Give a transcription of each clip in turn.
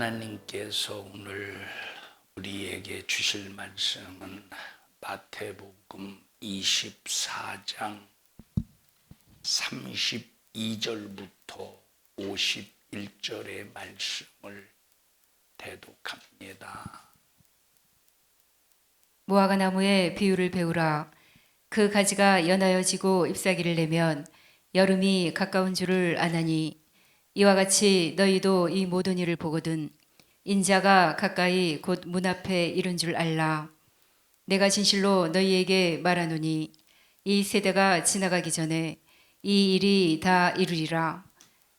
하나님께서 오늘 우리에게 주실 말씀은 마태복음 24장 32절부터 51절의 말씀을 대독합니다. 무화과 나무의 비유를 배우라. 그 가지가 연하여지고 잎사귀를 내면 여름이 가까운 줄을 아나니, 이와 같이 너희도 이 모든 일을 보거든 인자가 가까이 곧 문 앞에 이른 줄 알라. 내가 진실로 너희에게 말하노니 이 세대가 지나가기 전에 이 일이 다 이루리라.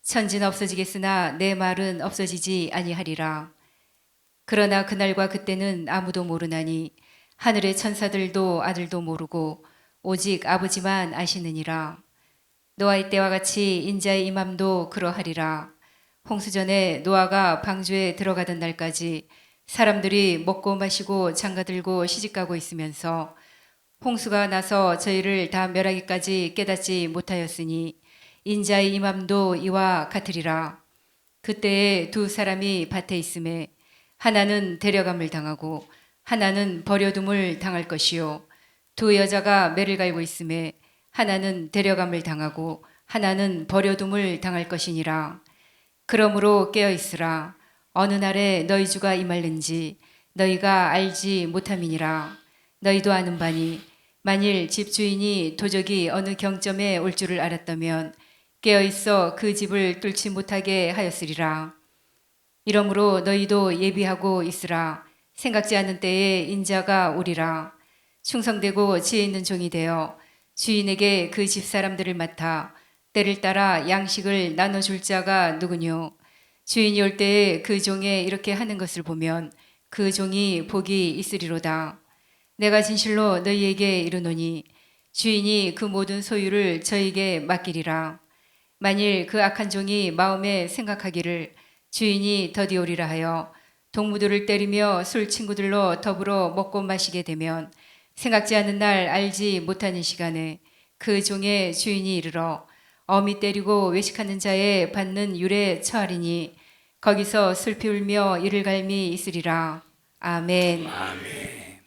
천지는 없어지겠으나 내 말은 없어지지 아니하리라. 그러나 그날과 그때는 아무도 모르나니 하늘의 천사들도 아들도 모르고 오직 아버지만 아시느니라. 노아의 때와 같이 인자의 임함도 그러하리라. 홍수전에 노아가 방주에 들어가던 날까지 사람들이 먹고 마시고 장가들고 시집가고 있으면서 홍수가 나서 저희를 다 멸하기까지 깨닫지 못하였으니 인자의 임함도 이와 같으리라. 그때에 두 사람이 밭에 있음에 하나는 데려감을 당하고 하나는 버려둠을 당할 것이요, 두 여자가 매를 갈고 있음에 하나는 데려감을 당하고 하나는 버려둠을 당할 것이니라. 그러므로 깨어 있으라. 어느 날에 너희 주가 임할는지 너희가 알지 못함이니라. 너희도 아는 바니 만일 집주인이 도적이 어느 경점에 올 줄을 알았다면 깨어 있어 그 집을 뚫지 못하게 하였으리라. 이러므로 너희도 예비하고 있으라. 생각지 않은 때에 인자가 오리라. 충성되고 지혜 있는 종이 되어 주인에게 그 집 사람들을 맡아 때를 따라 양식을 나눠줄 자가 누구뇨? 주인이 올 때에 그 종에 이렇게 하는 것을 보면 그 종이 복이 있으리로다. 내가 진실로 너희에게 이르노니 주인이 그 모든 소유를 저에게 맡기리라. 만일 그 악한 종이 마음에 생각하기를 주인이 더디 오리라 하여 동무들을 때리며 술 친구들로 더불어 먹고 마시게 되면 생각지 않은 날 알지 못하는 시간에 그 종의 주인이 이르러 어미 때리고 외식하는 자에 받는 율에 처하리니 거기서 슬피 울며 이를 갈미 있으리라. 아멘. 아멘.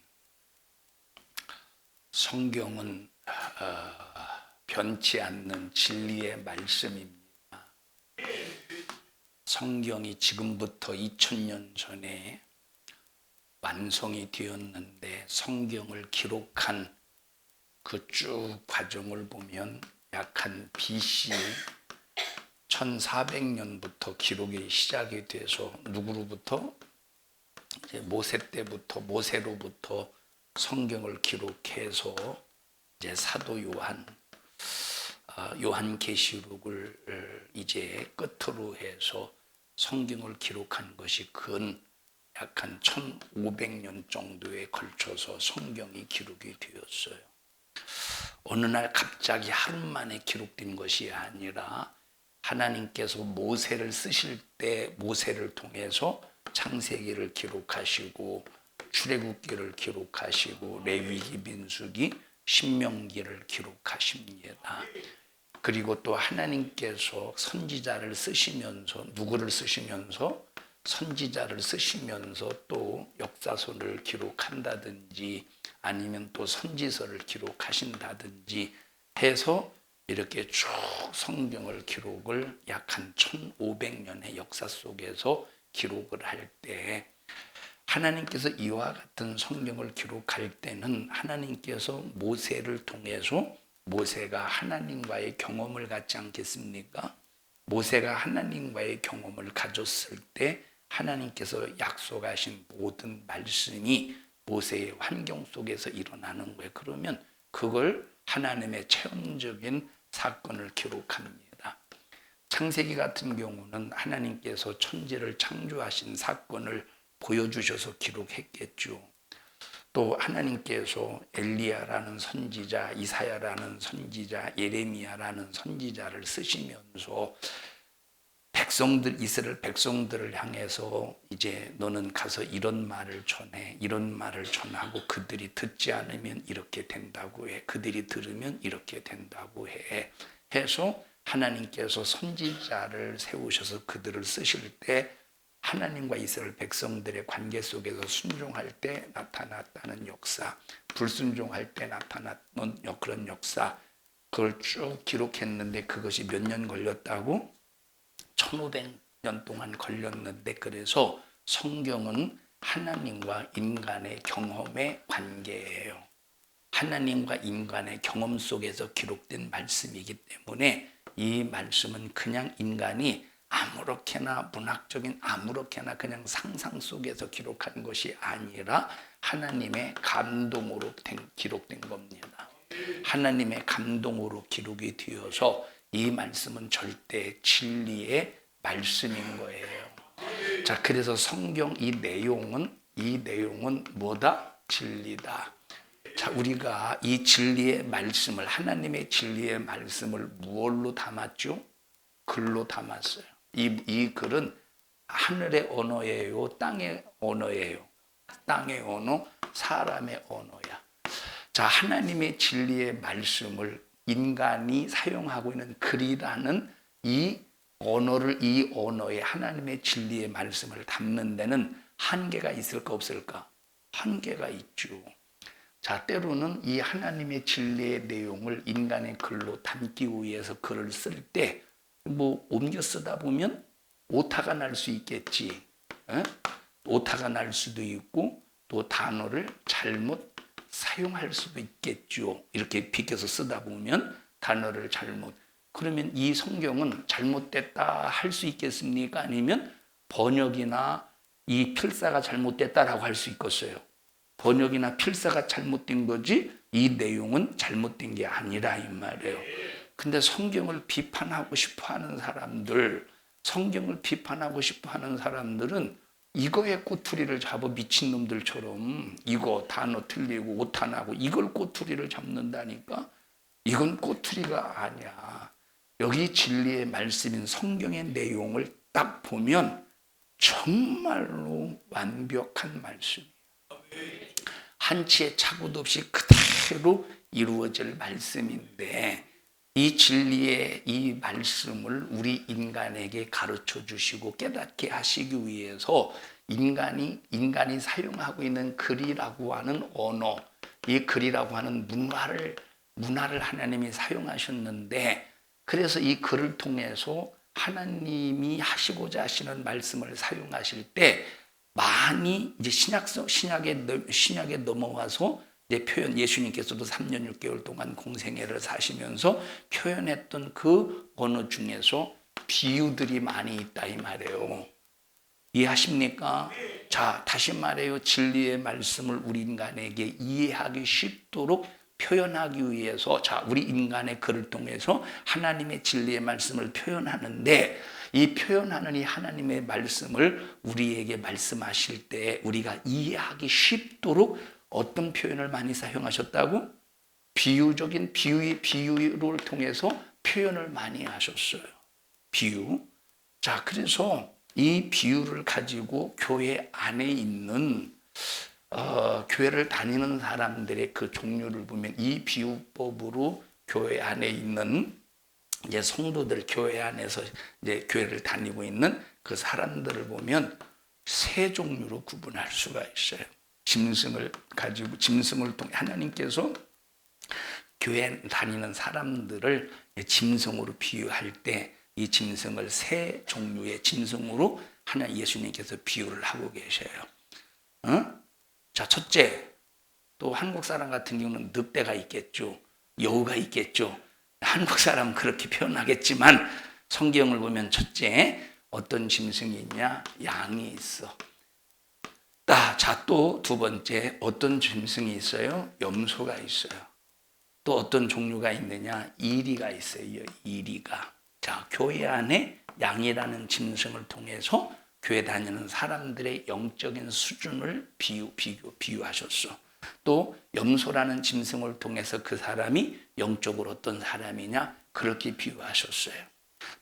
성경은 변치 않는 진리의 말씀입니다. 성경이 지금부터 2000년 전에 완성이 되었는데 성경을 기록한 그 쭉 과정을 보면 약 한 BC 1400년부터 기록이 시작이 돼서 누구로부터? 이제 모세 때부터 모세로부터 성경을 기록해서 이제 사도 요한계시록을 이제 끝으로 해서 성경을 기록한 것이 근 약 한 1500년 정도에 걸쳐서 성경이 기록이 되었어요. 어느 날 갑자기 하루 만에 기록된 것이 아니라 하나님께서 모세를 쓰실 때 모세를 통해서 창세기를 기록하시고 출애굽기를 기록하시고 레위기, 민수기, 신명기를 기록하십니다. 그리고 또 하나님께서 선지자를 쓰시면서 누구를 쓰시면서 선지자를 쓰시면서 또 역사서를 기록한다든지 아니면 또 선지서를 기록하신다든지 해서 이렇게 쭉 성경을 기록을 약 한 1500년의 역사 속에서 기록을 할 때 하나님께서 이와 같은 성경을 기록할 때는 하나님께서 모세를 통해서 모세가 하나님과의 경험을 갖지 않겠습니까? 모세가 하나님과의 경험을 가졌을 때 하나님께서 약속하신 모든 말씀이 모세의 환경 속에서 일어나는 거예요. 그러면 그걸 하나님의 체험적인 사건을 기록합니다. 창세기 같은 경우는 하나님께서 천지를 창조하신 사건을 보여주셔서 기록했겠죠. 또 하나님께서 엘리야라는 선지자, 이사야라는 선지자, 예레미야라는 선지자를 쓰시면서 백성들, 이스라엘 백성들을 향해서 이제 너는 가서 이런 말을 전해, 이런 말을 전하고 그들이 듣지 않으면 이렇게 된다고 해, 그들이 들으면 이렇게 된다고 해 해서 하나님께서 선지자를 세우셔서 그들을 쓰실 때 하나님과 이스라엘 백성들의 관계 속에서 순종할 때 나타났다는 역사, 불순종할 때 나타났던 그런 역사, 그걸 쭉 기록했는데 그것이 몇 년 걸렸다고? 1500년 동안 걸렸는데, 그래서 성경은 하나님과 인간의 경험의 관계예요. 하나님과 인간의 경험 속에서 기록된 말씀이기 때문에 이 말씀은 그냥 인간이 아무렇게나 문학적인 아무렇게나 그냥 상상 속에서 기록한 것이 아니라 하나님의 감동으로 기록된 겁니다. 하나님의 감동으로 기록이 되어서 이 말씀은 절대 진리의 말씀인 거예요. 자, 그래서 성경 이 내용은 뭐다? 진리다. 자, 우리가 이 진리의 말씀을, 하나님의 진리의 말씀을 무엇로 담았죠? 글로 담았어요. 이 글은 하늘의 언어예요, 땅의 언어예요. 땅의 언어, 사람의 언어야. 자, 하나님의 진리의 말씀을 인간이 사용하고 있는 글이라는 이 언어에 하나님의 진리의 말씀을 담는 데는 한계가 있을까 없을까? 한계가 있죠. 자, 때로는 이 하나님의 진리의 내용을 인간의 글로 담기 위해서 글을 쓸 때 옮겨 쓰다 보면 오타가 날 수 있겠지. 오타가 날 수도 있고 또 단어를 잘못 사용할 수도 있겠죠. 이렇게 비껴서 쓰다 보면 단어를 잘못. 그러면 이 성경은 잘못됐다 할 수 있겠습니까? 아니면 번역이나 이 필사가 잘못됐다라고 할 수 있겠어요. 번역이나 필사가 잘못된 거지 이 내용은 잘못된 게 아니라 이 말이에요. 근데 성경을 비판하고 싶어하는 사람들은 이거에 꼬투리를 잡아 미친놈들처럼 이거 단어 틀리고 오타 나고 이걸 꼬투리를 잡는다니까. 이건 꼬투리가 아니야. 여기 진리의 말씀인 성경의 내용을 딱 보면 정말로 완벽한 말씀이에요. 한치의 착오도 없이 그대로 이루어질 말씀인데, 이 진리의 이 말씀을 우리 인간에게 가르쳐 주시고 깨닫게 하시기 위해서 인간이 사용하고 있는 글이라고 하는 언어, 이 글이라고 하는 문화를 하나님이 사용하셨는데, 그래서 이 글을 통해서 하나님이 하시고자 하시는 말씀을 사용하실 때 많이 이제 신약에 넘어와서 이제 예수님께서도 3년 6개월 동안 공생애를 사시면서 표현했던 그 언어 중에서 비유들이 많이 있다 이 말이에요. 이해하십니까? 자, 다시 말해요. 진리의 말씀을 우리 인간에게 이해하기 쉽도록 표현하기 위해서, 자, 우리 인간의 글을 통해서 하나님의 진리의 말씀을 표현하는데, 이 표현하는 이 하나님의 말씀을 우리에게 말씀하실 때 우리가 이해하기 쉽도록 어떤 표현을 많이 사용하셨다고? 비유적인 비유를 통해서 표현을 많이 하셨어요. 비유. 자, 그래서 이 비유를 가지고 교회 안에 있는 교회를 다니는 사람들의 그 종류를 보면, 이 비유법으로 교회 안에 있는 이제 성도들, 교회 안에서 이제 교회를 다니고 있는 그 사람들을 보면 세 종류로 구분할 수가 있어요. 짐승을 통해 하나님께서 교회 다니는 사람들을 짐승으로 비유할 때 이 짐승을 세 종류의 짐승으로 예수님께서 비유를 하고 계셔요. 자, 첫째, 또 한국 사람 같은 경우는 늑대가 있겠죠. 여우가 있겠죠. 한국 사람은 그렇게 표현하겠지만 성경을 보면 첫째, 어떤 짐승이 있냐? 양이 있어. 자, 또 두 번째, 어떤 짐승이 있어요? 염소가 있어요. 또 어떤 종류가 있느냐? 이리가 있어요. 이리가. 자, 교회 안에 양이라는 짐승을 통해서 교회 다니는 사람들의 영적인 수준을 비유하셨어. 또 염소라는 짐승을 통해서 그 사람이 영적으로 어떤 사람이냐? 그렇게 비유하셨어요.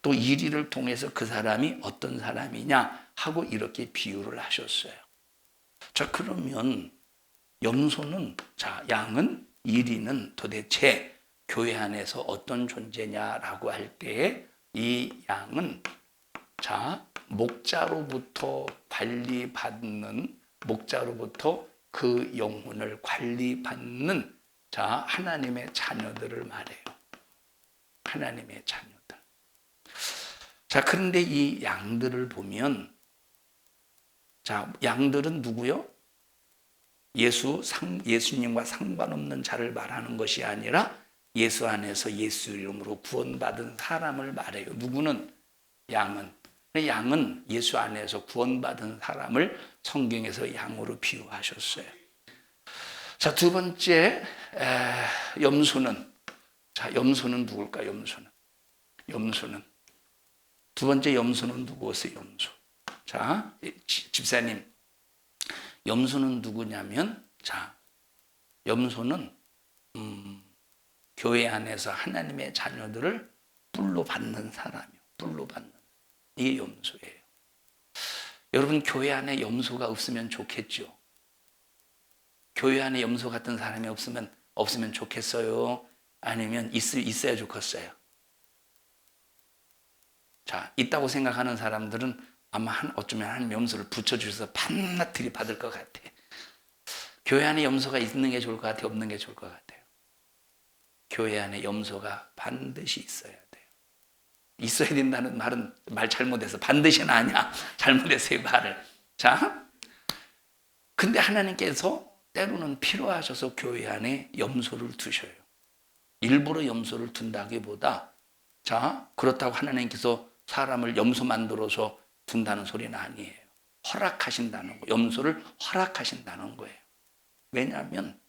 또 이리를 통해서 그 사람이 어떤 사람이냐 하고 이렇게 비유를 하셨어요. 자, 그러면 염소는, 자, 양은, 이리는 도대체 교회 안에서 어떤 존재냐라고 할 때에 이 양은, 자, 목자로부터 관리받는, 목자로부터 그 영혼을 관리받는 하나님의 자녀들을 말해요. 하나님의 자녀들. 그런데 이 양들을 보면, 양들은 누구요? 예수님과 상관없는 자를 말하는 것이 아니라 예수 안에서 예수 이름으로 구원받은 사람을 말해요. 누구는? 양은. 양은 예수 안에서 구원받은 사람을 성경에서 양으로 비유하셨어요. 두 번째, 염소는. 염소는 누굴까? 염소는. 두 번째 염소는 누구세요? 염소. 집사님, 염소는 누구냐면, 염소는 교회 안에서 하나님의 자녀들을 뿔로 받는 사람이요. 뿔로 받는. 이게 염소예요. 여러분, 교회 안에 염소가 없으면 좋겠죠. 교회 안에 염소 같은 사람이 없으면 좋겠어요? 아니면 있어야 좋겠어요? 있다고 생각하는 사람들은 아마 어쩌면 하나님 염소를 붙여주셔서 밤낮 들이받을 것 같아. 교회 안에 염소가 있는 게 좋을 것 같아요? 없는 게 좋을 것 같아요? 교회 안에 염소가 반드시 있어야 돼요. 있어야 된다는 말은 말 잘못해서 반드시는 아니야. 잘못했어요, 말을. 근데 하나님께서 때로는 필요하셔서 교회 안에 염소를 두셔요. 일부러 염소를 둔다기보다, 그렇다고 하나님께서 사람을 염소 만들어서 둔다는 소리는 아니에요. 허락하신다는 거, 염소를 허락하신다는 거예요. 왜냐하면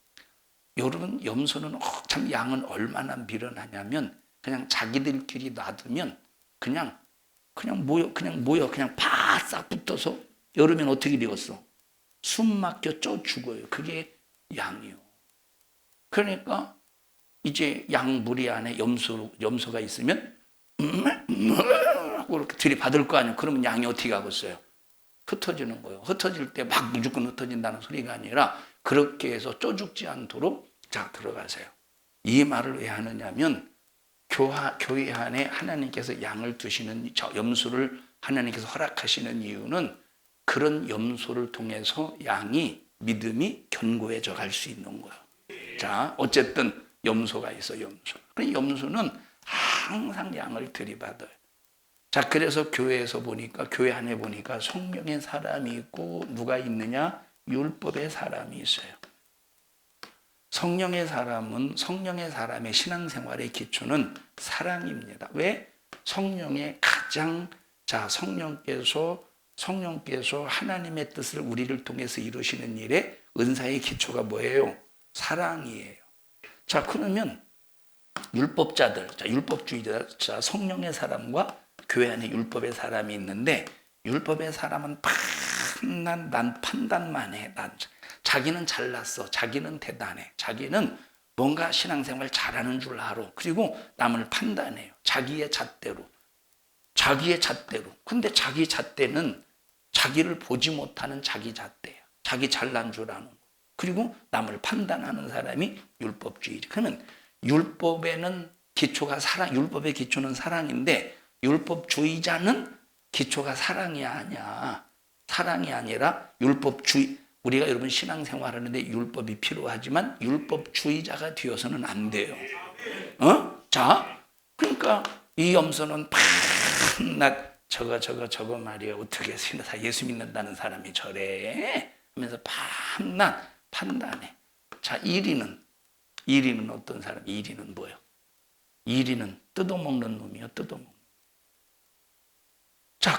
여러분, 염소는 참 양은 얼마나 미련하냐면 그냥 자기들끼리 놔두면 그냥 모여 바싹 붙어서 여름엔 어떻게 되겠어? 숨 막혀 쪄 죽어요. 그게 양이요. 그러니까 이제 양 무리 안에 염소가 있으면 하고 이렇게 들이받을 거 아니에요. 그러면 양이 어떻게 하겠어요? 흩어지는 거예요. 흩어질 때 막 무조건 흩어진다는 소리가 아니라 그렇게 해서 쪼 죽지 않도록 들어가세요. 이 말을 왜 하느냐면 교회 안에 하나님께서 양을 두시는 염소를 하나님께서 허락하시는 이유는 그런 염소를 통해서 양이 믿음이 견고해져 갈 수 있는 거예요. 어쨌든 염소가 있어, 염소. 염소는 항상 양을 들이받아요. 그래서 교회에서 보니까, 교회 안에 보니까 성령의 사람이 있고 누가 있느냐? 율법의 사람이 있어요. 성령의 사람의 신앙생활의 기초는 사랑입니다. 왜? 성령의 가장, 성령께서 하나님의 뜻을 우리를 통해서 이루시는 일에 은사의 기초가 뭐예요? 사랑이에요. 그러면 율법자들, 율법주의자, 성령의 사람과 교회 안에 율법의 사람이 있는데, 율법의 사람은 난 판단만 해. 자기는 잘났어. 자기는 대단해. 자기는 뭔가 신앙생활 잘하는 줄 알아. 그리고 남을 판단해요. 자기의 잣대로. 근데 자기 잣대는 자기를 보지 못하는 자기 잣대야. 자기 잘난 줄 아는 거. 그리고 남을 판단하는 사람이 율법주의자. 그러면 율법에는 기초가 율법의 기초는 사랑인데, 율법주의자는 기초가 사랑이 아니야. 사랑이 아니라 우리가 여러분 신앙생활 하는데 율법이 필요하지만 율법주의자가 되어서는 안 돼요. 그러니까 이 염소는 밤낮 저거 말이야. 어떻게 예수 믿는다는 사람이 저래? 하면서 밤낮 판단해. 1위는 어떤 사람? 1위는 뭐예요? 1위는 뜯어먹는 놈이요. 뜯어먹는.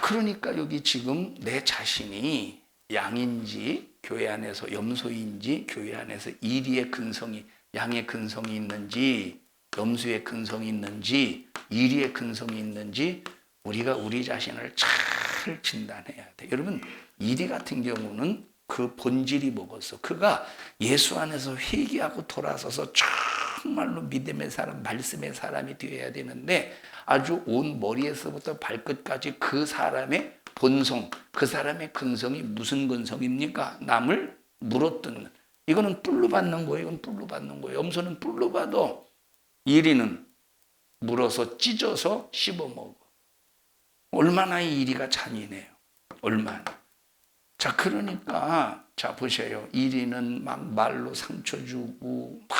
그러니까 여기 지금 내 자신이 양인지 교회 안에서 염소인지 교회 안에서 1위의 근성이, 양의 근성이 있는지 염소의 근성이 있는지 1위의 근성이 있는지 우리가 우리 자신을 잘 진단해야 돼. 여러분, 1위 같은 경우는 그 본질이 뭐겠어? 그가 예수 안에서 회개하고 돌아서서 정말로 믿음의 사람, 말씀의 사람이 되어야 되는데, 아주 온 머리에서부터 발끝까지 그 사람의 본성, 그 사람의 근성이 무슨 근성입니까? 남을 물어뜯는. 이거는 뿔로 받는 거예요. 이건 뿔로 받는 거예요. 염소는 뿔로 받아. 1위는 물어서 찢어서 씹어먹어. 얼마나 이 1위가 잔인해요. 얼마나. 자, 그러니까, 자, 보세요. 이리는 막 말로 상처 주고, 막,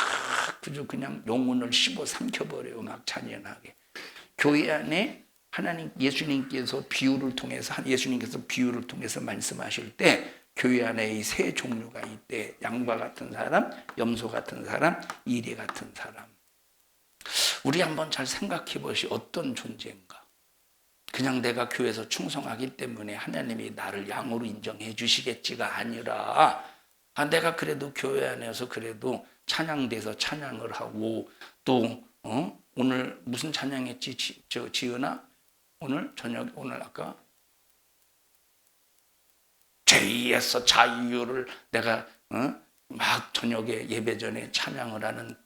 그저 그냥 영혼을 씹어 삼켜버려요. 막 잔인하게. 교회 안에 예수님께서 비유를 통해서 말씀하실 때, 교회 안에 이 세 종류가 있대. 양과 같은 사람, 염소 같은 사람, 이리 같은 사람. 우리 한번 잘 생각해 보시 어떤 존재인가? 그냥 내가 교회에서 충성하기 때문에 하나님이 나를 양으로 인정해 주시겠지가 아니라, 내가 그래도 교회 안에서 그래도 찬양돼서 찬양을 하고, 또 오늘 무슨 찬양했지? 지은아? 오늘 아까 죄에서 자유를 내가 막 저녁에 예배 전에 찬양을 하는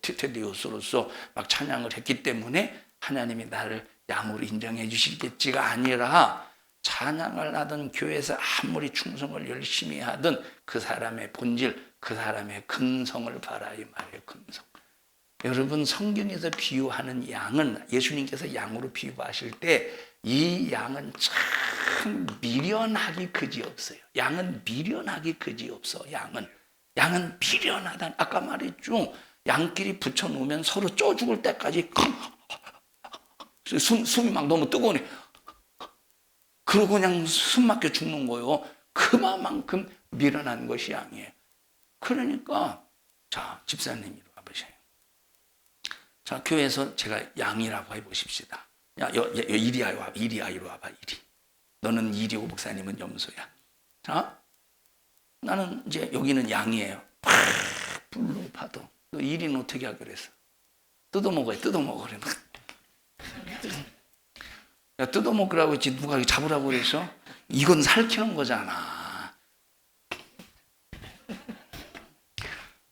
티테디오스로서 막 찬양을 했기 때문에 하나님이 나를 양으로 인정해 주시겠지가 아니라, 찬양을 하든 교회에서 아무리 충성을 열심히 하든 그 사람의 본질, 그 사람의 근성을 봐라 이 말이에요. 근성. 여러분, 성경에서 비유하는 양은, 예수님께서 양으로 비유하실 때 이 양은 참 미련하기 그지없어요. 양은 미련하기 그지없어. 양은 미련하다. 아까 말했죠. 양끼리 붙여놓으면 서로 쪄 죽을 때까지 숨이 막 너무 뜨거우네. 그러고 그냥 숨 막혀 죽는 거예요. 그만큼 미련한 것이 양이에요. 그러니까, 자, 집사님이 와보세요. 자, 교회에서 제가 양이라고 해보십시다. 야, 이리 아이로 와봐, 이리. 너는 이리고 목사님은 염소야. 자, 나는 이제 여기는 양이에요. 불로 파도. 너 이리는 어떻게 하기로 그랬어? 뜯어먹어야 뜯어먹어. 그래. 야, 뜯어먹으라고 했지 누가 잡으라고 그랬어? 이건 살키는 거잖아.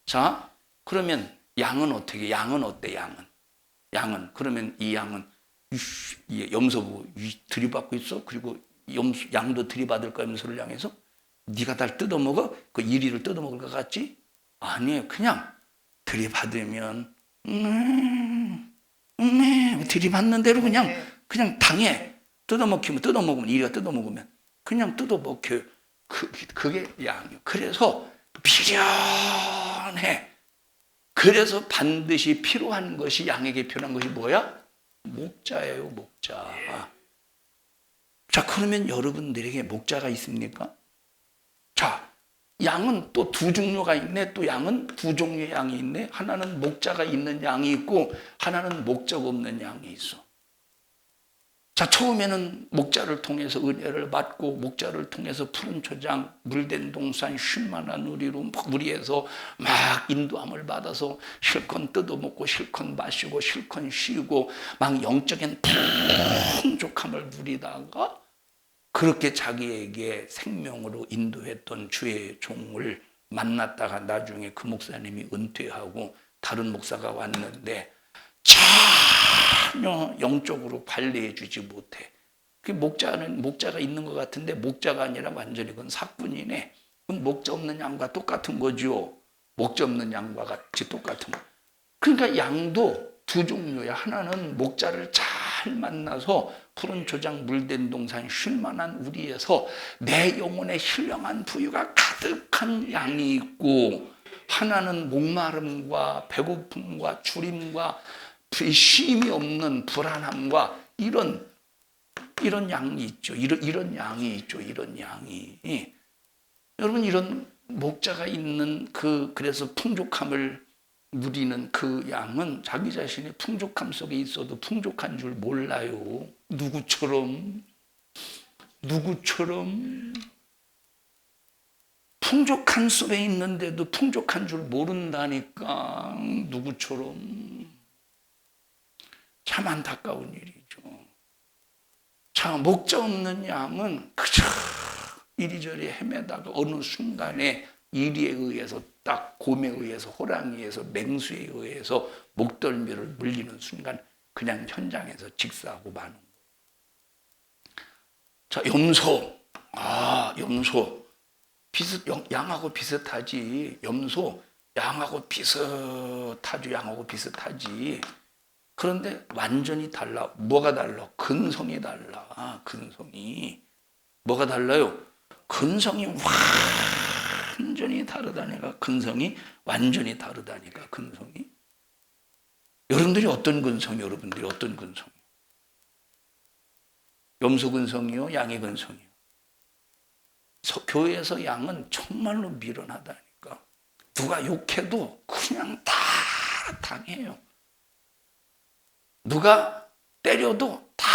자, 그러면 양은 어떻게? 양은 어때? 양은 그러면 이 양은 염소 들이받고 있어. 그리고 양도 들이받을 거야. 염소를 향해서 네가 날 뜯어먹어? 그 이리를 뜯어먹을 것 같지? 아니에요. 그냥 들이받으면 들이받는 대로 그냥 당해. 뜯어먹으면 이리가 뜯어먹으면 그냥 뜯어먹혀. 그게 양이에요. 그래서 미련해. 그래서 반드시 필요한 것이, 양에게 필요한 것이 뭐야? 목자예요, 목자. 자, 그러면 여러분들에게 목자가 있습니까? 자, 양은 또 두 종류가 있네. 또 양은 두 종류의 양이 있네. 하나는 목자가 있는 양이 있고, 하나는 목자가 없는 양이 있어. 자, 처음에는 목자를 통해서 은혜를 받고, 목자를 통해서 푸른 초장, 물된 동산, 쉴만한 우리에서 막 인도함을 받아서 실컷 뜯어먹고, 실컷 마시고, 실컷 쉬고, 막 영적인 풍족함을 누리다가, 그렇게 자기에게 생명으로 인도했던 주의 종을 만났다가 나중에 그 목사님이 은퇴하고 다른 목사가 왔는데 전혀 영적으로 관리해 주지 못해. 그 목자가 있는 것 같은데 목자가 아니라 완전히 그건 사꾼이네. 그건 목자 없는 양과 똑같은 거죠. 목자 없는 양과 같이 똑같은 거. 그러니까 양도 두 종류야. 하나는 목자를 잘 만나서 푸른 초장 물된 동산 쉴만한 우리에서 내 영혼의 신령한 부유가 가득한 양이 있고, 하나는 목마름과 배고픔과 주림과 쉼이 없는 불안함과 이런 양이 있죠. 이런 양이 있죠. 이런 양이. 여러분, 이런 목자가 있는 그래서 풍족함을 누리는 그 양은 자기 자신이 풍족함 속에 있어도 풍족한 줄 몰라요. 누구처럼 풍족한 속에 있는데도 풍족한 줄 모른다니까. 누구처럼. 참 안타까운 일이죠. 자, 목자 없는 양은 그저 이리저리 헤매다가 어느 순간에 이리에 의해서 딱 곰에 의해서, 호랑이에 의해서, 맹수에 의해서 목덜미를 물리는 순간 그냥 현장에서 직사하고 마는 거예요. 자, 염소. 양하고 비슷하지. 염소, 양하고 비슷하지. 그런데 완전히 달라. 뭐가 달라? 근성이 달라. 근성이. 뭐가 달라요? 근성이 완전히 다르다니까. 근성이 완전히 다르다니까. 근성이. 여러분들이 어떤 근성? 여러분들이 어떤 근성? 염소 근성이요? 양의 근성이요? 교회에서 양은 정말로 미련하다니까. 누가 욕해도 그냥 다 당해요. 누가 때려도 다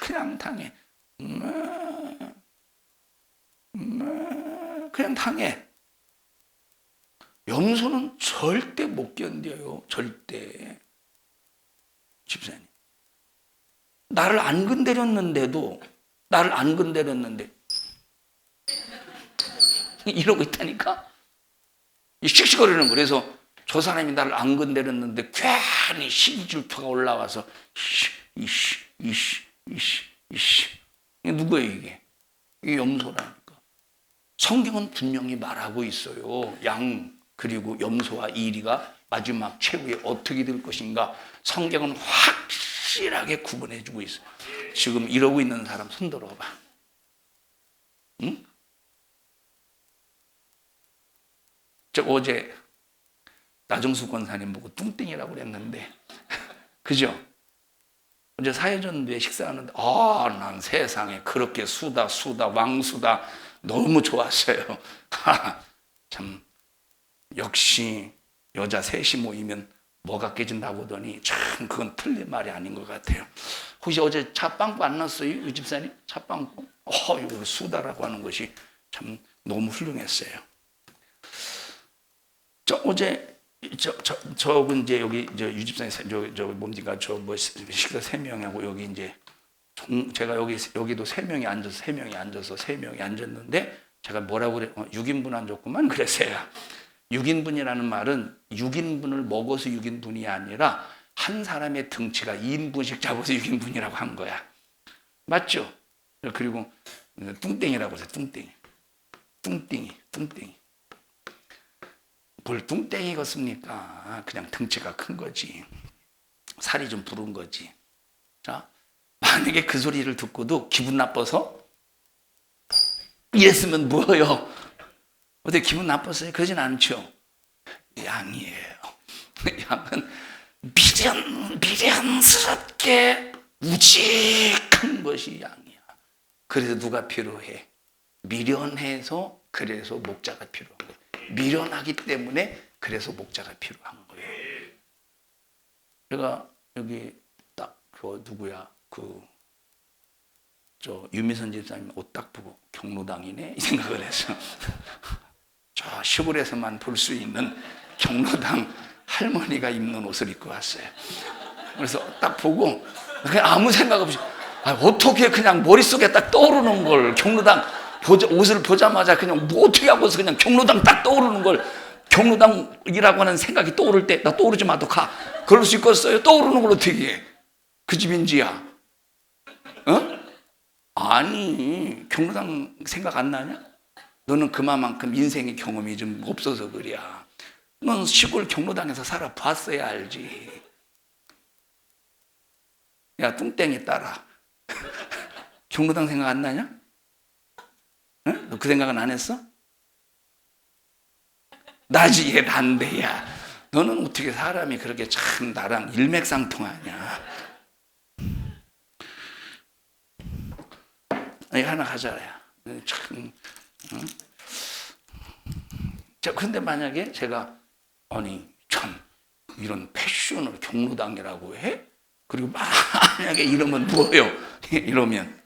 그냥 당해. 그냥 당해. 염소는 절대 못 견뎌요. 절대. 집사님. 나를 안 건드렸는데 이러고 있다니까. 씩씩거리는 거. 그래서 저 사람이 나를 안 건드렸는데 괜히 시기질투가 올라와서 이게 누구예요 이게? 이게 염소라니까. 성경은 분명히 말하고 있어요. 양 그리고 염소와 이리가 마지막 최후에 어떻게 될 것인가. 성경은 확실하게 구분해주고 있어요. 지금 이러고 있는 사람 손 들어봐. 응? 저 어제 나정수 권사님 보고 뚱땡이라고 그랬는데 그죠? 어제 사회전도회 식사하는데 난 세상에 그렇게 수다 왕수다 너무 좋았어요. 참 역시 여자 셋이 모이면 뭐가 깨진다고 하더니 참 그건 틀린 말이 아닌 것 같아요. 혹시 어제 차 빵꾸 안 났어요? 이 집사님? 차 빵꾸? 이거 수다라고 하는 것이 참 너무 훌륭했어요. 어제 이제 여기 유 집사님 뭡니까 식사 3명하고 여기 이제 제가 여기도 3명이 앉아서 3명이 앉았는데 제가 뭐라고 그래? 6인분 앉았구만 그랬어요. 6인분이라는 말은 6인분을 먹어서 6인분이 아니라 한 사람의 등치가 2인분씩 잡아서 6인분이라고 한 거야. 맞죠? 그리고 뚱땡이라고 해서 뚱땡이. 뭘 뚱땡이 같습니까? 그냥 등치가 큰 거지. 살이 좀 부른 거지. 자, 만약에 그 소리를 듣고도 기분 나빠서 이랬으면 뭐예요? 어떻게 기분 나빴어요? 그러진 않죠. 양이에요. 양은 미련스럽게 우직한 것이 양이야. 그래서 누가 필요해? 미련해서 그래서 목자가 필요한 거예요. 미련하기 때문에 그래서 목자가 필요한 거예요. 제가 여기 딱 누구야? 유미선 집사님 옷 딱 보고 경로당이네 이 생각을 했어. 저 시골에서만 볼 수 있는 경로당 할머니가 입는 옷을 입고 왔어요. 그래서 딱 보고 그냥 아무 생각 없이 어떻게 그냥 머릿속에 딱 떠오르는 걸 경로당 옷을 보자마자 그냥 뭐 어떻게 하고서 그냥 경로당 딱 떠오르는 걸 경로당이라고 하는 생각이 떠오를 때 나 떠오르지 마도 가. 그럴 수 있겠어요? 떠오르는 걸 어떻게 해? 그 집인지야. 아니 경로당 생각 안 나냐? 너는 그만큼 인생의 경험이 좀 없어서 그래. 넌 시골 경로당에서 살아봤어야 알지. 야 뚱땡이 따라. 경로당 생각 안 나냐? 응? 너 그 생각은 안 했어? 나지 얘 난데야. 너는 어떻게 사람이 그렇게 참 나랑 일맥상통하냐? 이거 하나 가져야. 참. 응? 자, 그런데 만약에 제가 참 이런 패션을 경로당이라고 해? 그리고 만약에 이러면 뭐예요? 이러면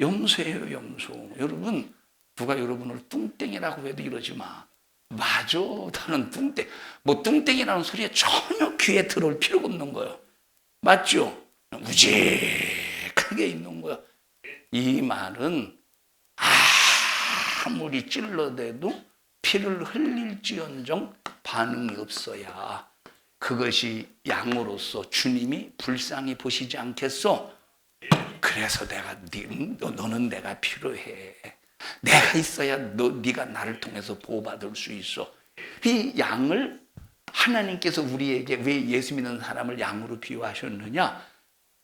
염소예요, 염소. 여러분 누가 여러분을 뚱땡이라고 해도 이러지 마. 맞아, 나는 뚱땡. 뚱땡이라는 소리에 전혀 귀에 들어올 필요가 없는 거예요. 맞죠? 우직하게 있는 거야. 이 말은 아무리 찔러대도 피를 흘릴지언정 반응이 없어야 그것이 양으로서 주님이 불쌍히 보시지 않겠소? 그래서 너는 내가 필요해. 내가 있어야 네가 나를 통해서 보호받을 수 있어. 이 양을 하나님께서 우리에게 왜 예수 믿는 사람을 양으로 비유하셨느냐?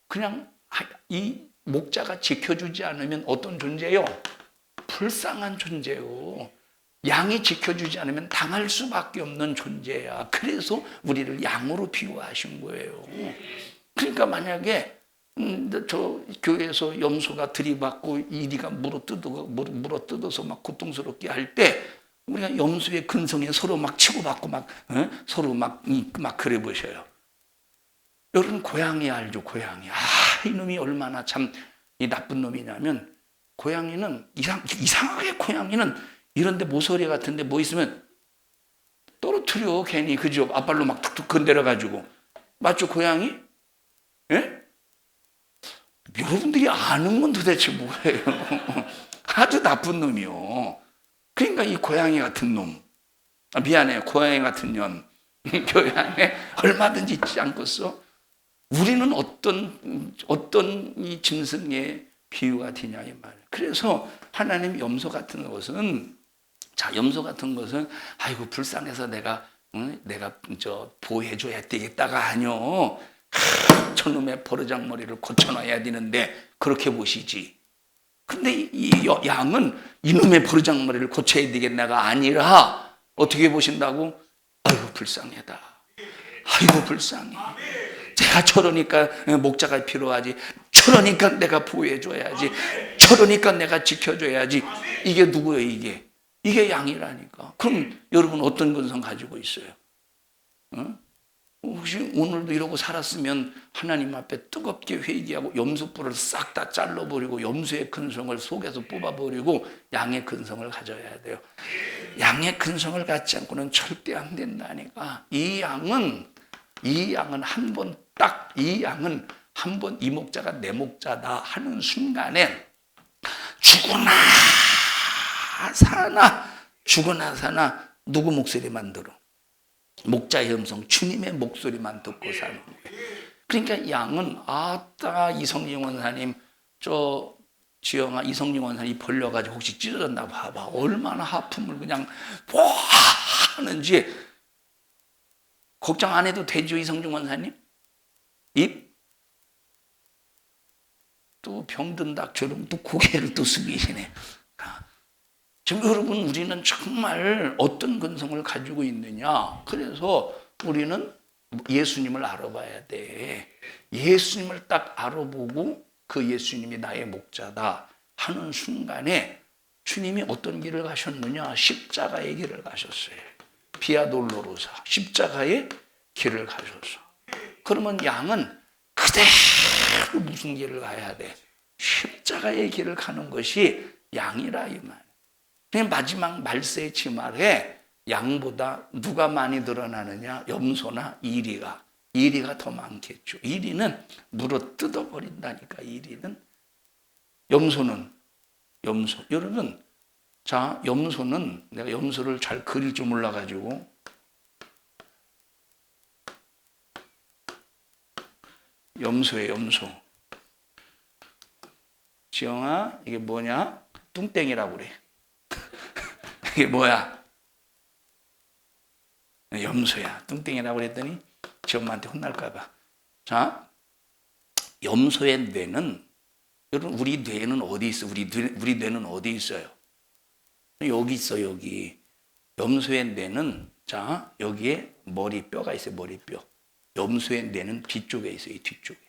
그냥 이 목자가 지켜주지 않으면 어떤 존재요? 불쌍한 존재요. 양이 지켜주지 않으면 당할 수밖에 없는 존재야. 그래서 우리를 양으로 비유하신 거예요. 그러니까 만약에 저 교회에서 염소가 들이받고 이리가 물어뜯어서 막 고통스럽게 할 때 우리가 염소의 근성에 서로 막 치고받고 막 서로 막 그래 보셔요. 여러분 고양이 알죠? 고양이. 이놈이 얼마나 참 이 나쁜 놈이냐면 고양이는 이상하게 고양이는 이런데 모서리 같은데 뭐 있으면 떨어뜨려 괜히 그죠? 앞발로 막 툭툭 건드려가지고 맞죠? 고양이? 예? 여러분들이 아는 건 도대체 뭐예요? 아주 나쁜 놈이요. 그러니까 이 고양이 같은 놈, 미안해 고양이 같은 년 교회 안에 얼마든지 있지 않겠어? 우리는 어떤 이 짐승의 비유가 되냐 이 말. 그래서 하나님 염소 같은 것은 염소 같은 것은 아이고 불쌍해서 내가 보호해줘야 되겠다가 아니요. 저놈의 버르장머리를 고쳐놔야 되는데 그렇게 보시지. 근데 이 양은 이놈의 버르장머리를 고쳐야 되겠나가 아니라 어떻게 보신다고? 아이고 불쌍하다. 아이고 불쌍해. 제가 저러니까 목자가 필요하지. 저러니까 내가 보호해줘야지. 저러니까 내가 지켜줘야지. 이게 누구예요 이게? 이게 양이라니까. 그럼 여러분 어떤 근성 가지고 있어요? 혹시 오늘도 이러고 살았으면 하나님 앞에 뜨겁게 회개하고 염소뿔을 싹 다 잘라버리고 염소의 근성을 속에서 뽑아버리고 양의 근성을 가져야 돼요. 양의 근성을 갖지 않고는 절대 안 된다니까. 이 양은 한 번 이 목자가 내 목자다 하는 순간에 죽으나 사나 누구 목소리만 들어? 목자의 음성, 주님의 목소리만 듣고 사는 거예요. 그러니까 양은 이성진 원사님 지영아 이성진 원사님 벌려가지고 혹시 찢어졌나 봐봐. 얼마나 하품을 그냥 하는지 걱정 안 해도 되죠 이성진 원사님? 입 또 병든 닭처럼 또 고개를 또 숙이시네. 지금 여러분 우리는 정말 어떤 근성을 가지고 있느냐. 그래서 우리는 예수님을 알아봐야 돼. 예수님을 딱 알아보고 그 예수님이 나의 목자다 하는 순간에 주님이 어떤 길을 가셨느냐. 십자가의 길을 가셨어요. 비아 돌로로사 십자가의 길을 가셨어. 그러면 양은 그대로 무슨 길을 가야 돼? 십자가의 길을 가는 것이 양이라 이 말. 그냥 마지막 말세의 지말에 양보다 누가 많이 드러나느냐? 염소나 이리가 더 많겠죠. 이리는 물어 뜯어버린다니까. 이리는 염소. 여러분, 염소는 내가 염소를 잘 그릴 줄 몰라가지고 염소예요, 염소. 지영아, 이게 뭐냐? 뚱땡이라고 그래. 이게 뭐야? 염소야. 뚱땡이라고 그랬더니 지 엄마한테 혼날까봐. 자, 염소의 뇌는, 여러분, 우리 뇌는 어디 있어? 우리 뇌는 어디 있어요? 여기 있어, 여기. 염소의 뇌는, 여기에 머리뼈가 있어요, 머리뼈. 염소의 뇌는 뒤쪽에 있어요, 이 뒤쪽에.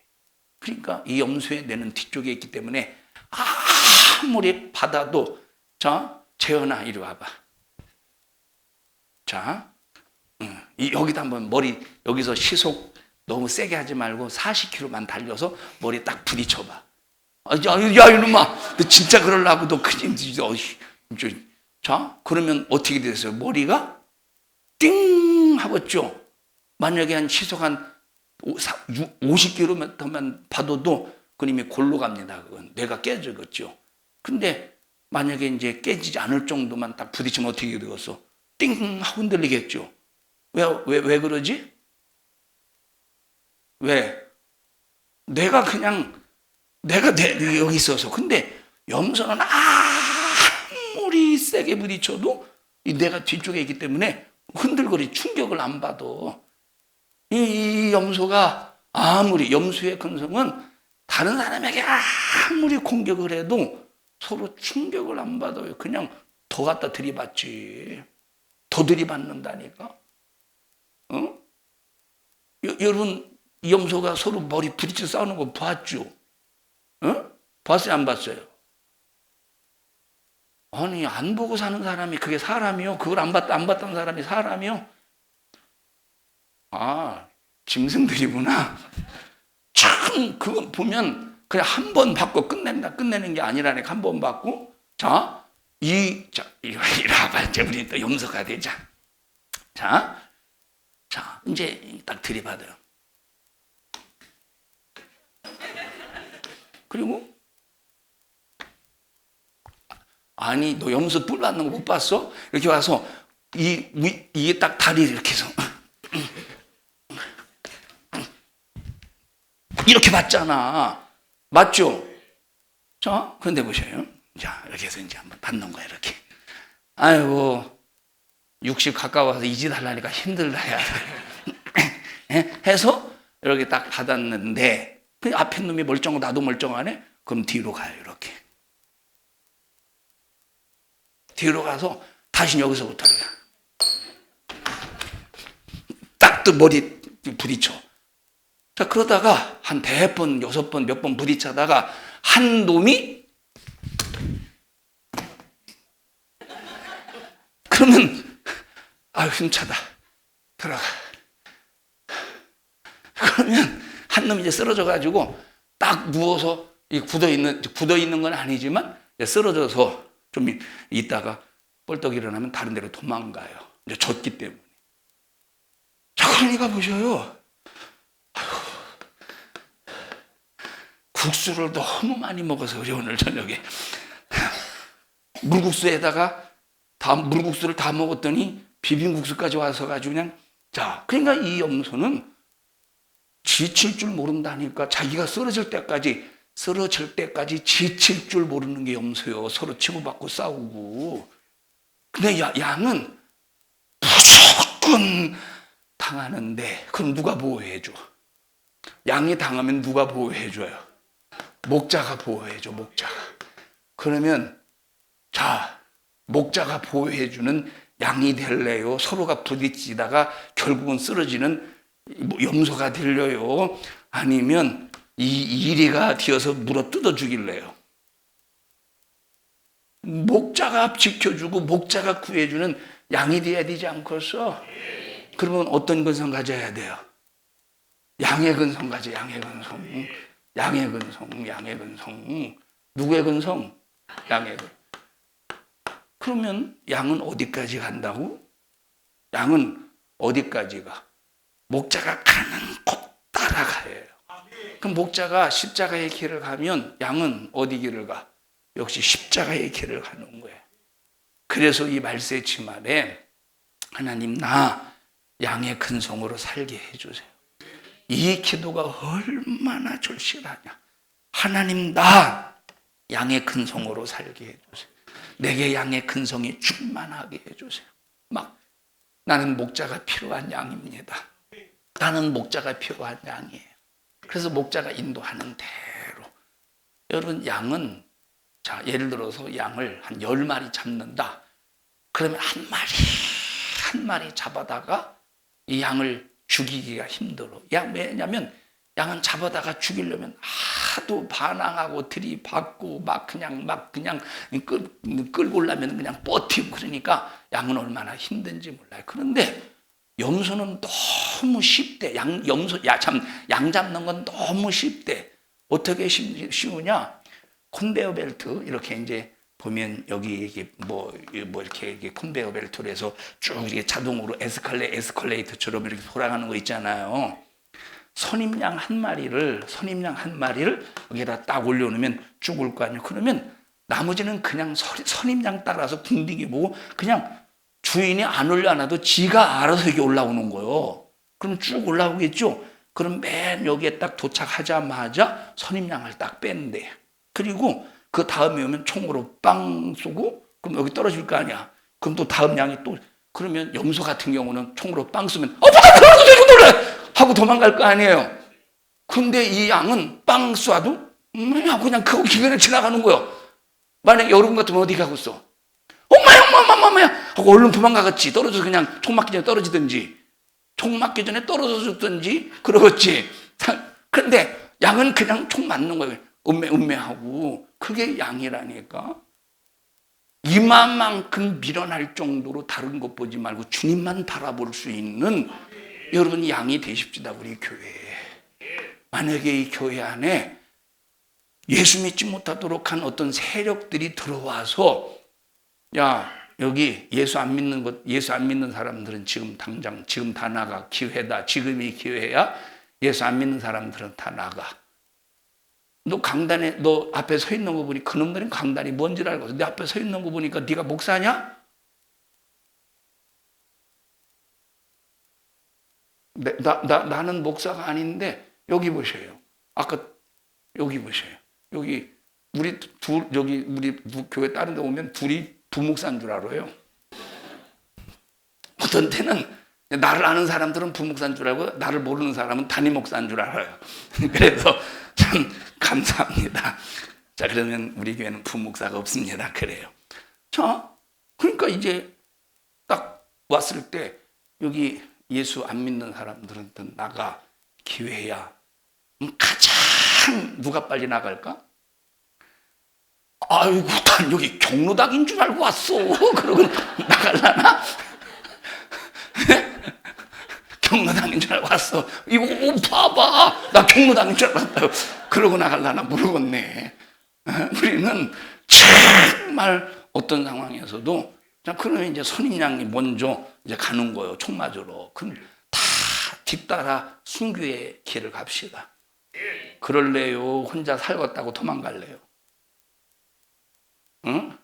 그러니까 이 염소의 뇌는 뒤쪽에 있기 때문에 아무리 받아도, 재현아, 이리 와봐. 여기다 한번 여기서 시속 너무 세게 하지 말고 40km만 달려서 머리에 딱 부딪혀봐. 야, 이놈아, 너 진짜 그러려고 너 큰일. 그러면 어떻게 됐어요? 머리가 띵 하겠죠? 만약에 한 시속 한 50km만 받아도 그님이 골로 갑니다. 그건 뇌가 깨지겠죠. 근데 만약에 이제 깨지지 않을 정도만 딱 부딪히면 어떻게 되겠어? 띵 하고 흔들리겠죠. 왜 그러지? 왜? 내가 여기 있어서. 근데 염소는 아무리 세게 부딪혀도 이 뇌가 뒤쪽에 있기 때문에 흔들거리 충격을 안 받아. 이 염소가 염소의 근성은 다른 사람에게 아무리 공격을 해도 서로 충격을 안 받아요. 그냥 더 갖다 들이받지. 더 들이받는다니까. 여러분, 염소가 서로 머리 부딪혀 싸우는 거 봤죠? 봤어요, 안 봤어요? 아니, 안 보고 사는 사람이 그게 사람이요? 그걸 안 봤던 사람이 사람이요? 아, 짐승들이구나. 참, 그거 보면 그냥 한 번 받고 끝내는 게 아니라니까. 한 번 받고. 이리 와봐. 이제 우리 또 염소가 되자. 자, 이제 딱 들이받아요. 그리고, 아니, 너 염소 뿔 받는 거 못 봤어? 이렇게 와서, 이게 딱 다리를 이렇게 해서, 이렇게 받잖아. 맞죠? 자, 그런데 보셔요. 자, 이렇게 해서 이제 한번 받는 거야, 이렇게. 아이고, 60 가까워서 이 짓 하려니까 힘들다, 야. 해서 이렇게 딱 받았는데, 그 앞에 놈이 멀쩡하고 나도 멀쩡하네? 그럼 뒤로 가요, 이렇게. 뒤로 가서 다시 여기서부터 딱 또 머리 부딪혀. 자, 그러다가 한 5번, 6번, 몇 번 부딪혀다가 한 놈이 그러면 힘차다. 들어가. 그러면 한 놈이 이제 쓰러져 가지고 딱 누워서 굳어 있는 건 아니지만 쓰러져서 좀 있다가 뻘떡 일어나면 다른 데로 도망가요. 이제 졌기 때문에. 자, 그러니까 보셔요. 국수를 너무 많이 먹어서 그래, 오늘 저녁에. 물국수에다가 물국수를 다 먹었더니 비빔국수까지 와서 가지고 그냥. 자, 그러니까 이 염소는 지칠 줄 모른다니까. 자기가 쓰러질 때까지 지칠 줄 모르는 게 염소요. 서로 치고받고 싸우고. 근데 양은 무조건 당하는데 그럼 누가 보호해줘? 양이 당하면 누가 보호해줘요? 목자가 보호해줘, 목자가. 그러면 자, 목자가 보호해주는 양이 될래요? 서로가 부딪히다가 결국은 쓰러지는 염소가 될래요? 아니면 이 이리가 뒤어서 물어 뜯어 죽일래요? 목자가 지켜주고 목자가 구해주는 양이 돼야 되지 않겠어? 그러면 어떤 근성 가져야 돼요? 양의 근성 가져. 양의 근성. 양의 근성. 양의 근성. 누구의 근성? 양의 근성. 그러면 양은 어디까지 간다고? 양은 어디까지 가? 목자가 가는 곳 따라가요. 그럼 목자가 십자가의 길을 가면 양은 어디 길을 가? 역시 십자가의 길을 가는 거예요. 그래서 이 말세치 말에 하나님, 나 양의 근성으로 살게 해주세요. 이 기도가 얼마나 절실하냐. 하나님, 나 양의 근성으로 살게 해주세요. 내게 양의 근성이 충만하게 해주세요. 나는 목자가 필요한 양입니다. 나는 목자가 필요한 양이에요. 그래서 목자가 인도하는 대로. 여러분, 양은, 자, 예를 들어서 양을 한 10마리 잡는다. 그러면 한 마리 잡아다가 이 양을 죽이기가 힘들어. 왜냐면 양은 잡아다가 죽이려면 하도 반항하고 들이받고 그냥 끌고 오려면 그냥 버티고. 그러니까 양은 얼마나 힘든지 몰라요. 그런데 염소는 너무 쉽대. 양 잡는 건 너무 쉽대. 어떻게 쉬우냐? 컨베어 벨트 이렇게 이제 보면 여기 이게 이렇게 컨베어 벨트로 해서 쭉 이렇게 자동으로 에스컬레이터처럼 이렇게 돌아가는 거 있잖아요. 선임양 한 마리를 여기다 딱 올려놓으면 쭉 올 거 아니에요. 그러면 나머지는 그냥 선임양 따라서 궁디기 보고 그냥 주인이 안 올려놔도 지가 알아서 이게 올라오는 거예요. 그럼 쭉 올라오겠죠? 그럼 맨 여기에 딱 도착하자마자 선임양을 딱 뺀대. 그리고 그 다음에 오면 총으로 빵 쏘고 그럼 여기 떨어질 거 아니야. 그럼 또 다음 양이 또, 그러면 염소 같은 경우는 총으로 빵 쏘면 뭐가 떨어져 이거 놀래 하고 도망갈 거 아니에요. 근데 이 양은 빵 쏴도 그냥 그거 기근에 지나가는 거예요. 만약에 여러분 같으면 어디 가고 있어? 엄마야 하고 얼른 도망가겠지. 떨어져서 그냥 총 맞기 전에 떨어지든지, 총 맞기 전에 떨어져 죽든지 그러겠지. 근데 양은 그냥 총 맞는 거예요. 음매하고. 그게 양이라니까. 이만큼 밀어날 정도로 다른 것 보지 말고 주님만 바라볼 수 있는 여러분 양이 되십시다. 우리 교회에. 만약에 이 교회 안에 예수 믿지 못하도록 한 어떤 세력들이 들어와서, 야, 여기 예수 안 믿는 사람들은 지금 당장, 지금 다 나가. 기회다. 지금이 기회야. 예수 안 믿는 사람들은 다 나가. 너 강단에, 너 앞에 서 있는 거 보니 그놈들은 강단이 뭔지 알고, 내 앞에 서 있는 거 보니까 네가 목사냐? 나는 목사가 아닌데, 여기 보셔요. 아까 여기 보셔요. 여기 우리 교회 다른 데 오면 둘이 부목사인 줄 알아요. 어떤 때는 나를 아는 사람들은 부목사인 줄 알고 나를 모르는 사람은 담임 목사인 줄 알아요. 그래서 참 감사합니다. 자, 그러면 우리 교회는 부목사가 없습니다. 그래요. 자, 그러니까 이제 딱 왔을 때 여기 예수 안 믿는 사람들은 나가. 기회야. 가장 누가 빨리 나갈까? 아이고, 난 여기 경로당인 줄 알고 왔어. 그러고 나갈라나? 경로당인 줄 알고 왔어. 이거 봐봐. 나 경로당인 줄 알았다. 그러고 나갈라나 모르겠네. 우리는 정말 어떤 상황에서도, 자, 그러면 이제 선인양이 먼저 이제 가는 거예요. 총 맞으러. 그럼 다 뒤따라 순교의 길을 갑시다. 그럴래요? 혼자 살겠다고 도망갈래요? 응?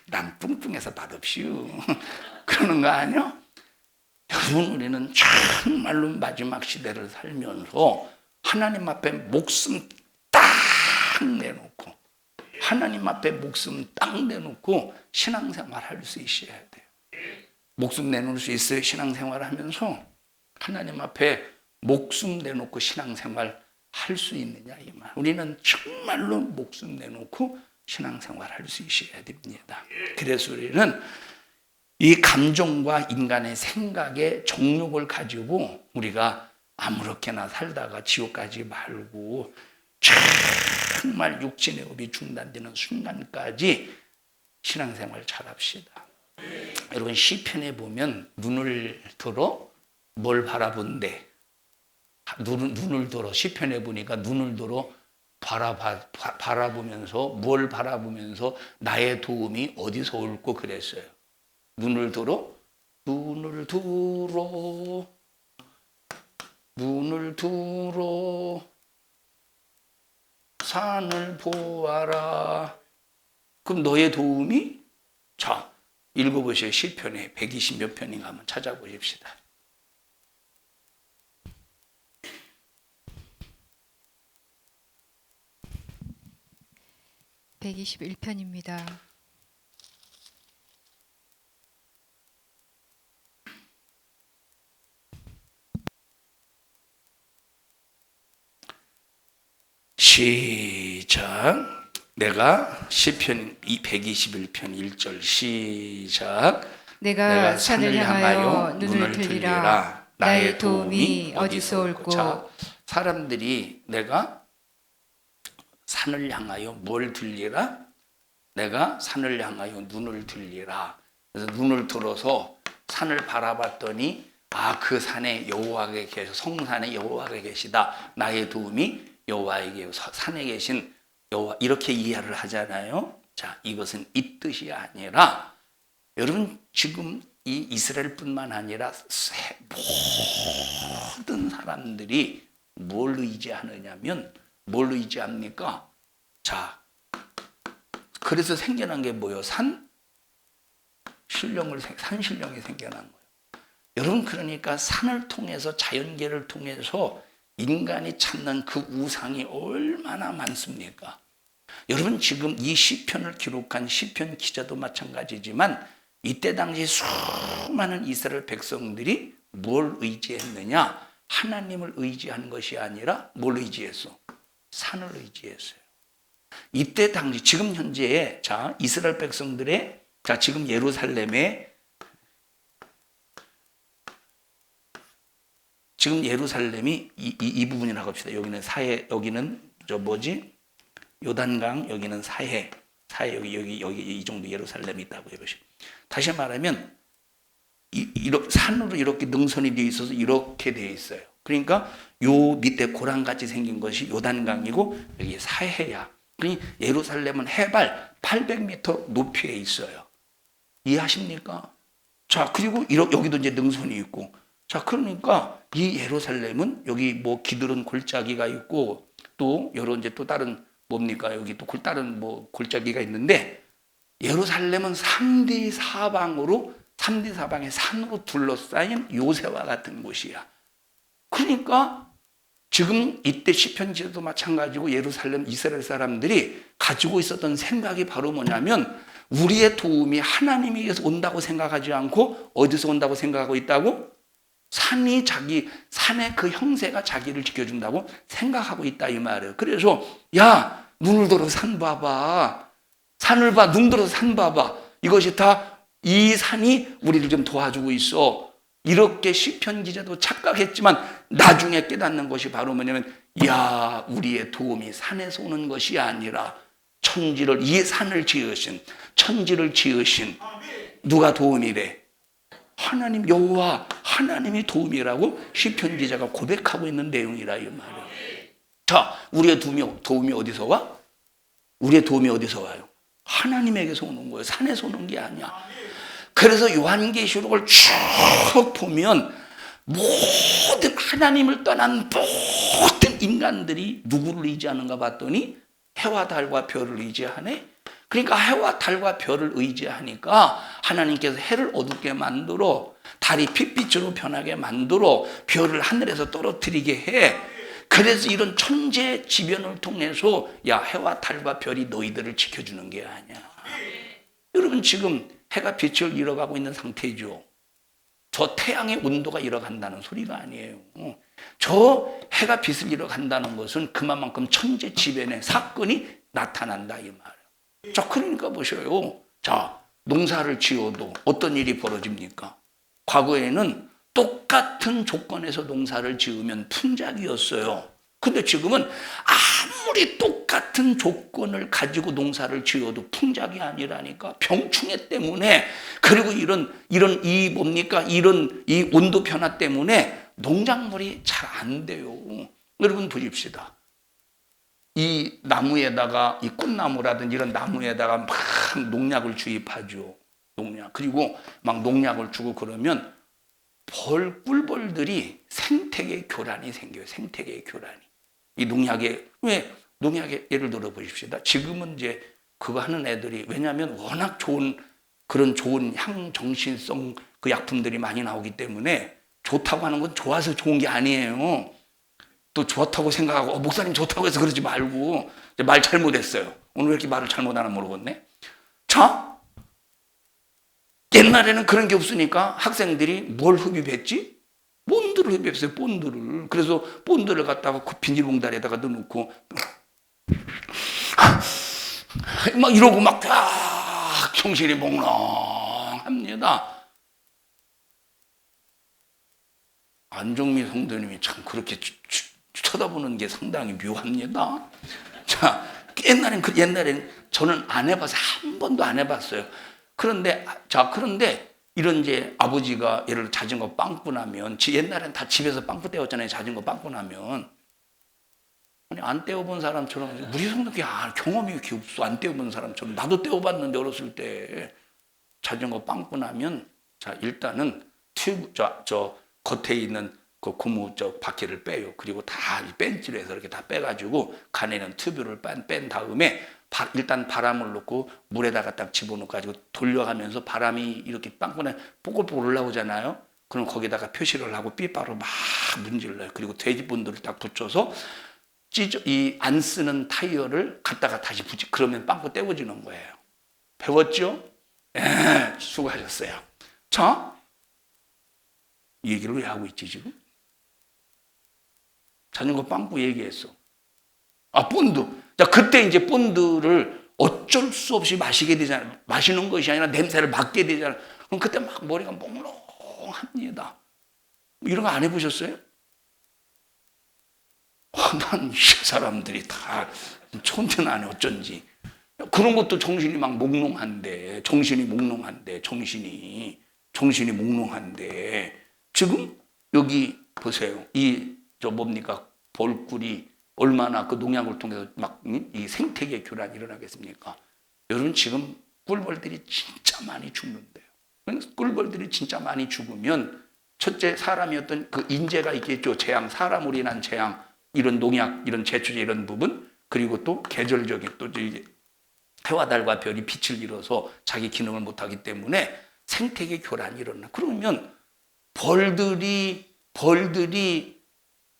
난 뚱뚱해서 맛없이요. 그러는 거 아니야? 여러분, 우리는 정말로 마지막 시대를 살면서 하나님 앞에 목숨 딱 내놓고, 하나님 앞에 목숨 딱 내놓고 신앙생활 할 수 있어야 돼요. 목숨 내놓을 수 있어요? 신앙생활 하면서 하나님 앞에 목숨 내놓고 신앙생활 할 수 있느냐, 이 말. 우리는 정말로 목숨 내놓고 신앙생활 할 수 있어야 됩니다. 그래서 우리는 이 감정과 인간의 생각의 정욕을 가지고 우리가 아무렇게나 살다가 지옥 가지 말고 정말 육신의 업이 중단되는 순간까지 신앙생활 잘합시다. 여러분, 시편에 보면 눈을 들어 뭘 바라본대? 눈을 들어, 시편에 보니까 눈을 들어 바라보면서, 뭘 바라보면서 나의 도움이 어디서 올고 그랬어요. 눈을 들어 산을 보아라. 그럼 너의 도움이, 자, 읽어보세요. 시편에 120 몇 편인가 한번 찾아보십시다. 121편입니다. 시작. 내가 시편 121편 1절 시작. 내가 산을 향하여 눈을 들리라. 나의 도움이 어디서 올꼬. 자, 사람들이 내가 산을 향하여 뭘 들리라? 내가 산을 향하여 눈을 들리라. 그래서 눈을 들어서 산을 바라봤더니, 아, 그 산에 여호와가 계셔. 성산에 여호와가 계시다. 나의 도움이 여호와에게, 산에 계신 여호와, 이렇게 이해를 하잖아요. 자, 이것은 이 뜻이 아니라, 여러분, 지금 이 이스라엘뿐만 아니라 모든 사람들이 뭘 의지하느냐면, 뭘 의지합니까? 자, 그래서 생겨난 게 뭐예요? 산신령이 생겨난 거예요. 여러분, 그러니까 산을 통해서, 자연계를 통해서 인간이 찾는 그 우상이 얼마나 많습니까? 여러분, 지금 이 시편을 기록한 시편 기자도 마찬가지지만, 이때 당시 수많은 이스라엘 백성들이 뭘 의지했느냐? 하나님을 의지하는 것이 아니라 뭘 의지했어? 산을 의지했어요. 이때 당시 지금 현재 자 이스라엘 백성들의 자 지금 예루살렘에 지금 예루살렘이 이 부분이라고 합시다. 여기는 사해, 여기는 저 뭐지? 요단강, 여기는 사해 여기 이 정도 예루살렘이 있다고 해보시오. 다시 말하면 이렇게 산으로 이렇게 능선이 되어 있어서 이렇게 되어 있어요. 그러니까 요 밑에 고랑같이 생긴 것이 요단강이고 여기 사해야. 그러니 예루살렘은 해발 800m 높이에 있어요. 이해하십니까? 자, 그리고 여기도 이제 능선이 있고. 자, 그러니까 이 예루살렘은 여기 뭐 기드론 골짜기가 있고 또 여러 이제 또 다른 뭡니까? 여기 또 다른 뭐 골짜기가 있는데 예루살렘은 3대 사방의 산으로 둘러싸인 요새와 같은 곳이야. 그러니까 지금 이때 시편지도 마찬가지고 예루살렘 이스라엘 사람들이 가지고 있었던 생각이 바로 뭐냐면 우리의 도움이 하나님에게서 온다고 생각하지 않고 어디서 온다고 생각하고 있다고? 산의 그 형세가 자기를 지켜준다고 생각하고 있다 이 말이에요. 그래서 야 눈을 들어 산 봐봐. 산을 봐. 눈 들어 산 봐봐. 이것이 다 이 산이 우리를 좀 도와주고 있어. 이렇게 시편 기자도 착각했지만 나중에 깨닫는 것이 바로 뭐냐면 야 우리의 도움이 산에서 오는 것이 아니라 이 산을 지으신 천지를 지으신 누가 도움이래? 하나님 여호와 하나님이 도움이라고 시편 기자가 고백하고 있는 내용이라 이 말이에요. 자, 우리의 도움이 어디서 와? 우리의 도움이 어디서 와요? 하나님에게서 오는 거예요. 산에서 오는 게 아니야. 그래서 요한계시록을 쭉 보면 모든 하나님을 떠난 모든 인간들이 누구를 의지하는가 봤더니 해와 달과 별을 의지하네. 그러니까 해와 달과 별을 의지하니까 하나님께서 해를 어둡게 만들어 달이 핏빛으로 변하게 만들어 별을 하늘에서 떨어뜨리게 해. 그래서 이런 천재지변을 통해서 야 해와 달과 별이 너희들을 지켜주는 게 아니야. 여러분 지금 해가 빛을 잃어가고 있는 상태죠. 저 태양의 온도가 잃어간다는 소리가 아니에요. 저 해가 빛을 잃어간다는 것은 그만큼 천재지변의 사건이 나타난다 이 말이에요. 자, 그러니까 보셔요. 자, 농사를 지어도 어떤 일이 벌어집니까? 과거에는 똑같은 조건에서 농사를 지으면 풍작이었어요. 근데 지금은 아무리 똑같은 조건을 가지고 농사를 지어도 풍작이 아니라니까. 병충해 때문에 그리고 이런 이 온도 변화 때문에 농작물이 잘 안 돼요. 여러분 보십시다. 이 나무에다가 이 꽃나무라든지 이런 나무에다가 막 농약을 주입하죠. 그리고 막 농약을 주고 그러면 꿀벌들이 생태계 교란이 생겨요. 생태계 교란이. 이 농약에 예를 들어 보십시다. 지금은 이제 그거 하는 애들이 왜냐하면 워낙 좋은 향정신성 그 약품들이 많이 나오기 때문에 좋다고 하는 건 좋아서 좋은 게 아니에요. 또 좋다고 생각하고 목사님 좋다고 해서 그러지 말고 말 잘못했어요. 오늘 왜 이렇게 말을 잘못하나 모르겠네. 자, 옛날에는 그런 게 없으니까 학생들이 뭘 흡입했지? 본드를 흡입했어요. 본드를. 그래서 본드를 갖다가 그 비닐봉다리에다가 넣어놓고 막 이러고 막 정신이 몽롱합니다. 안정미 성도님이 참 그렇게 쳐다보는 게 상당히 묘합니다. 자, 옛날엔 저는 안 해봐서 한 번도 안 해봤어요. 그런데 이런 이제 아버지가 예를 들어 자전거 빵꾸 나면 옛날엔 다 집에서 빵꾸 떼었잖아요. 자전거 빵꾸 나면 아니 안 떼어본 사람처럼 우리 성도께 경험이 이렇게 없어. 안 떼어본 사람처럼 나도 떼어봤는데 어렸을 때 자전거 빵꾸 나면 자 일단은 튜브 저 겉에 있는 그 고무 바퀴를 빼요. 그리고 다 벤치로 해서 이렇게 다 빼가지고 간에는 튜브를 뺀 다음에 일단 바람을 넣고 물에다가 딱 집어넣어가지고 돌려가면서 바람이 이렇게 빵꾸나 뽀글뽀글 올라오잖아요. 그럼 거기다가 표시를 하고 삐빠로 막 문질러요. 그리고 돼지분들을 딱 붙여서 안 쓰는 타이어를 갖다가 다시 그러면 빵꾸 떼어지는 거예요. 배웠죠? 수고하셨어요. 자, 이 얘기를 왜 하고 있지 지금? 자전거 빵꾸 얘기했어. 아, 본드. 자, 그때 이제 본드를 어쩔 수 없이 마시게 되잖아요. 마시는 것이 아니라 냄새를 맡게 되잖아요. 그럼 그때 막 머리가 몽롱합니다. 이런 거 안 해보셨어요? 난 이 사람들이 다 촌대는 안 해, 어쩐지. 그런 것도 정신이 막 몽롱한데, 정신이 몽롱한데, 지금 여기 보세요. 뭡니까? 벌꿀이 얼마나 그 농약을 통해서 막 이 생태계 교란이 일어나겠습니까? 여러분, 지금 꿀벌들이 진짜 많이 죽는데요. 꿀벌들이 진짜 많이 죽으면 첫째, 사람이 어떤 그 인재가 있겠죠. 재앙, 사람으로 인한 재앙, 이런 농약, 이런 제초제 이런 부분, 그리고 또 계절적인 또 이제 해와 달과 별이 빛을 잃어서 자기 기능을 못하기 때문에 생태계 교란이 일어나. 그러면 벌들이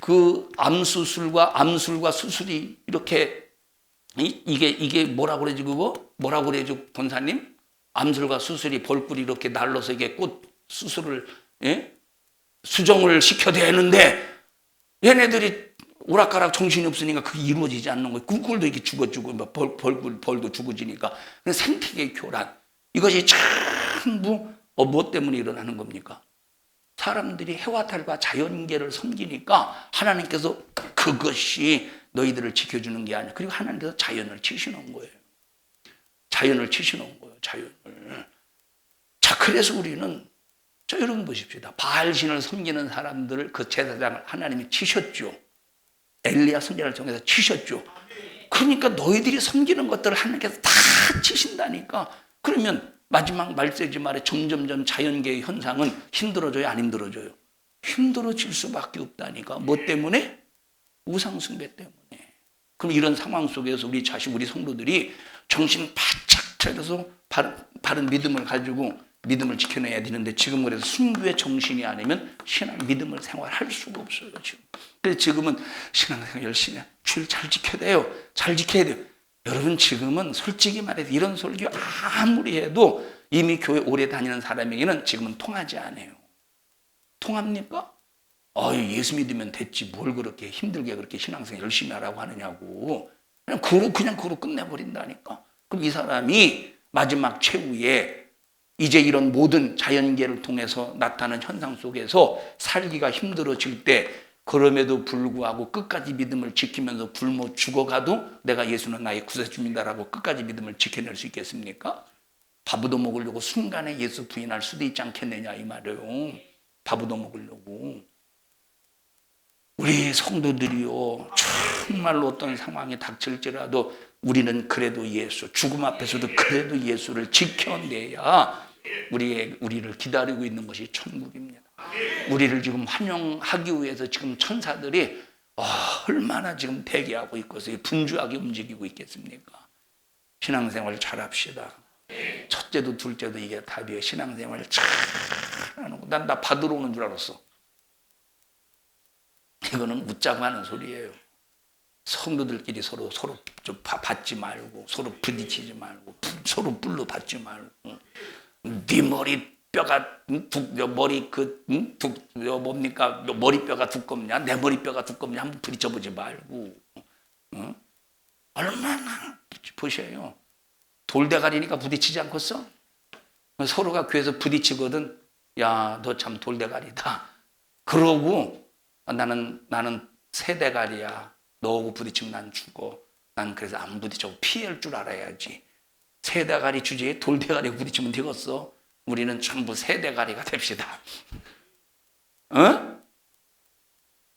그 암술과 수술이 이렇게 이게 뭐라고 그러지 그거? 뭐라고 그러죠 권사님? 암술과 수술이 벌꿀이 이렇게 날라서 이게 꽃 수술을 수정을 시켜대는데 얘네들이 오락가락 정신이 없으니까 그게 이루어지지 않는 거예요. 꿀꿀도 이렇게 죽어주고 벌도 죽어지니까 생태계 교란 이것이 전부 뭐 때문에 일어나는 겁니까? 사람들이 해와 달과 자연계를 섬기니까 하나님께서 그것이 너희들을 지켜주는 게 아니야. 그리고 하나님께서 자연을 치시는 거예요. 자연을. 자, 그래서 우리는 여러분 보십시다. 바알신을 섬기는 사람들을 그 제사장을 하나님이 치셨죠. 엘리야 선지자를 통해서 치셨죠. 그러니까 너희들이 섬기는 것들을 하나님께서 다 치신다니까. 그러면 마지막 말세지 말에 점점점 자연계의 현상은 힘들어져요, 안 힘들어져요? 힘들어질 수밖에 없다니까. 뭐 때문에? 우상숭배 때문에. 그럼 이런 상황 속에서 우리 성도들이 정신 바짝 차려서 바른 믿음을 가지고 믿음을 지켜내야 되는데 지금 그래서 순교의 정신이 아니면 신앙 믿음을 생활할 수가 없어요. 그래서 지금은 신앙생활 열심히 주일 잘 지켜야 돼요. 잘 지켜야 돼요. 여러분 지금은 솔직히 말해서 이런 설교 아무리 해도 이미 교회 오래 다니는 사람에게는 지금은 통하지 않아요. 통합니까? 예수 믿으면 됐지 뭘 그렇게 힘들게 그렇게 신앙생활 열심히 하라고 하느냐고. 그냥 그로 끝내버린다니까. 그럼 이 사람이 마지막 최후에 이제 이런 모든 자연계를 통해서 나타나는 현상 속에서 살기가 힘들어질 때 그럼에도 불구하고 끝까지 믿음을 지키면서 굶어 죽어가도 내가 예수는 나의 구세주입니다라고 끝까지 믿음을 지켜낼 수 있겠습니까? 밥 얻어먹으려고 순간에 예수 부인할 수도 있지 않겠느냐 이 말이에요. 밥 얻어먹으려고. 우리 성도들이요 정말로 어떤 상황이 닥칠지라도 우리는 그래도 죽음 앞에서도 그래도 예수를 지켜내야 우리를 기다리고 있는 것이 천국입니다. 우리를 지금 환영하기 위해서 지금 천사들이 얼마나 지금 대기하고 있고서 분주하게 움직이고 있겠습니까? 신앙생활 잘합시다. 첫째도 둘째도 이게 답이에요. 신앙생활 잘하는 거. 난 나 받으러 오는 줄 알았어. 이거는 웃자고 하는 소리예요. 성도들끼리 서로 좀 받지 말고 서로 부딪히지 말고 서로 불로 받지 말고 네 머리뼈가 머리뼈가 두껍냐 내 머리뼈가 두껍냐 한번 부딪혀보지 말고 얼마나 보셔요. 돌대가리니까 부딪히지 않겠어? 서로가 교회에서 부딪히거든. 야, 너 참 돌대가리다. 그러고 나는 새대가리야. 너하고 부딪히면 난 죽어. 난 그래서 안 부딪히고 피할 줄 알아야지. 새대가리 주제에 돌대가리 부딪히면 되겠어. 우리는 전부 새대가리가 됩시다.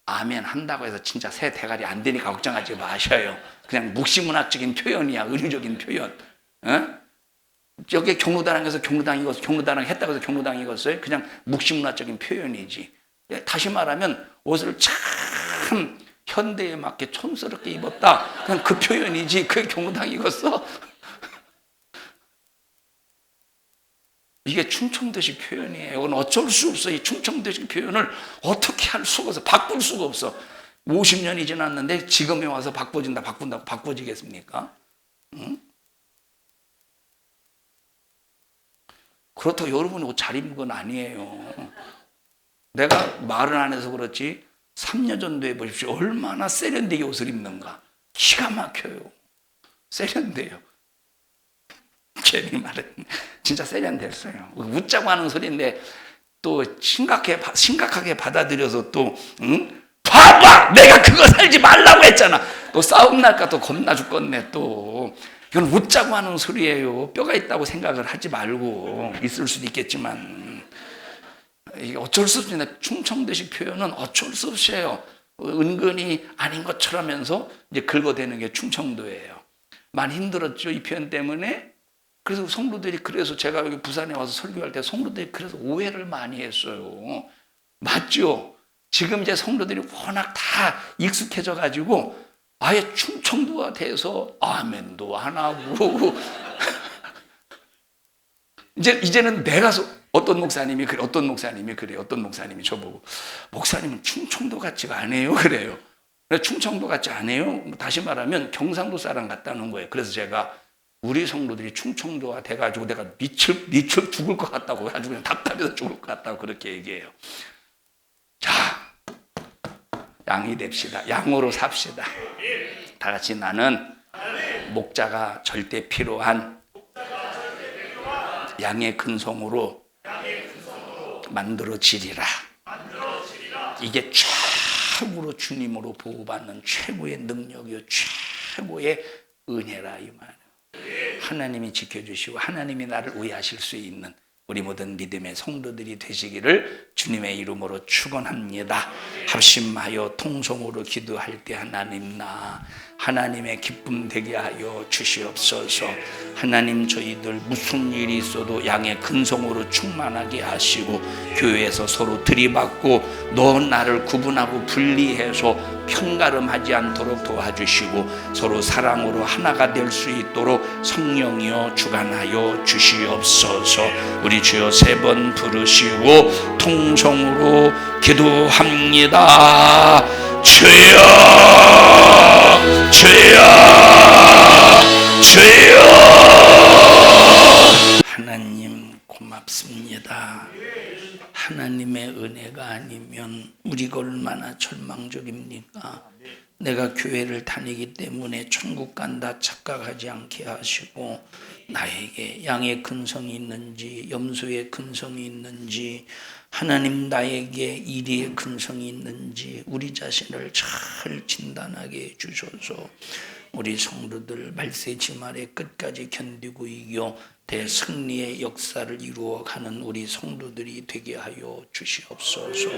아멘 한다고 해서 진짜 새대가리 안 되니까 걱정하지 마셔요. 그냥 묵시문학적인 표현이야. 의료적인 표현. 여기 경로당에서 경로당 했다고 해서 경로당이겠어요? 그냥 묵시문학적인 표현이지. 다시 말하면 옷을 참 현대에 맞게 촌스럽게 입었다. 그냥 그 표현이지. 그게 경로당이겠어? 이게 충청도식 표현이에요. 이건 어쩔 수 없어. 이 충청도식 표현을 어떻게 할 수가 없어. 바꿀 수가 없어. 50년이 지났는데 지금에 와서 바꾼다고 바꿔지겠습니까? 응? 그렇다고 여러분이 옷 잘 입은 건 아니에요. 내가 말을 안 해서 그렇지 3여전도해 보십시오. 얼마나 세련되게 옷을 입는가. 기가 막혀요. 세련돼요. 괜히 말은 진짜 세련됐어요. 웃자고 하는 소리인데 또 심각하게 받아들여서 또 봐봐! 내가 그거 살지 말라고 했잖아. 또 싸움 날까 또 겁나 죽겠네 또. 이건 웃자고 하는 소리예요. 뼈가 있다고 생각을 하지 말고. 있을 수도 있겠지만 이게 어쩔 수 없습니다. 충청도식 표현은 어쩔 수 없어요. 은근히 아닌 것처럼 하면서 이제 긁어대는 게 충청도예요. 많이 힘들었죠, 이 표현 때문에. 그래서 성도들이, 그래서 제가 여기 부산에 와서 설교할 때 성도들이 그래서 오해를 많이 했어요. 맞죠? 지금 이제 성도들이 워낙 다 익숙해져 가지고 아예 충청도가 돼서 아멘도 안 하고 이제는 내가 어떤 목사님이 그래 저보고 목사님은 충청도 같지가 않아요 그래요. 충청도 같지 않아요? 다시 말하면 경상도 사람 같다는 거예요. 그래서 제가 우리 성도들이 충청도가 돼가지고 내가 미쳐 죽을 것 같다고, 아주 그냥 답답해서 죽을 것 같다고 그렇게 얘기해요. 자, 양이 됩시다. 양으로 삽시다. 다 같이 나는 목자가 절대 필요한 양의 근성으로 만들어지리라. 이게 최고로 주님으로 보호받는 최고의 능력이요, 최고의 은혜라 이 말이에요. 하나님이 지켜주시고 하나님이 나를 의하실 수 있는 우리 모든 믿음의 성도들이 되시기를 주님의 이름으로 축원합니다. 합심하여 통성으로 기도할 때 하나님 나 하나님의 기쁨 되게 하여 주시옵소서. 하나님 저희들 무슨 일이 있어도 양의 근성으로 충만하게 하시고 교회에서 서로 들이받고 너 나를 구분하고 분리해서 편가름하지 않도록 도와주시고 서로 사랑으로 하나가 될 수 있도록 성령이여 주관하여 주시옵소서. 우리 주여 3번 부르시고 통성으로 기도합니다. 주여 주여 주여. 하나님 고맙습니다. 하나님의 은혜가 아니면 우리가 얼마나 절망적입니까? 내가 교회를 다니기 때문에 천국 간다 착각하지 않게 하시고 나에게 양의 근성이 있는지 염소의 근성이 있는지 하나님 나에게 이리의 근성이 있는지 우리 자신을 잘 진단하게 해주셔서 우리 성도들 말세지말의 끝까지 견디고 이겨 대승리의 역사를 이루어가는 우리 성도들이 되게 하여 주시옵소서.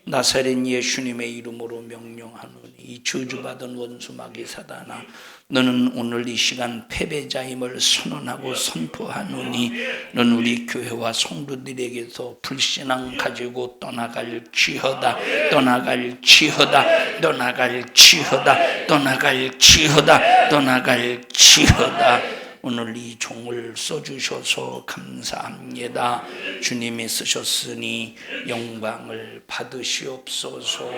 나사렛 예수님의 이름으로 명령하노니 이 저주받은 원수 마귀 사단아 너는 오늘 이 시간 패배자임을 선언하고 선포하노니 너는 우리 교회와 성도들에게서 불신앙 가지고 떠나갈지어다 떠나갈지어다 떠나갈지어다 떠나갈지어다 떠나갈지어다. 오늘 이 종을 써주셔서 감사합니다. 주님이 쓰셨으니 영광을 받으시옵소서.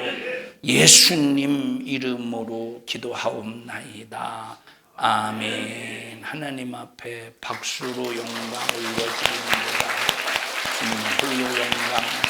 예수님 이름으로 기도하옵나이다. 아멘. 하나님 앞에 박수로 영광을 올려드립니다. 주님 홀로 영광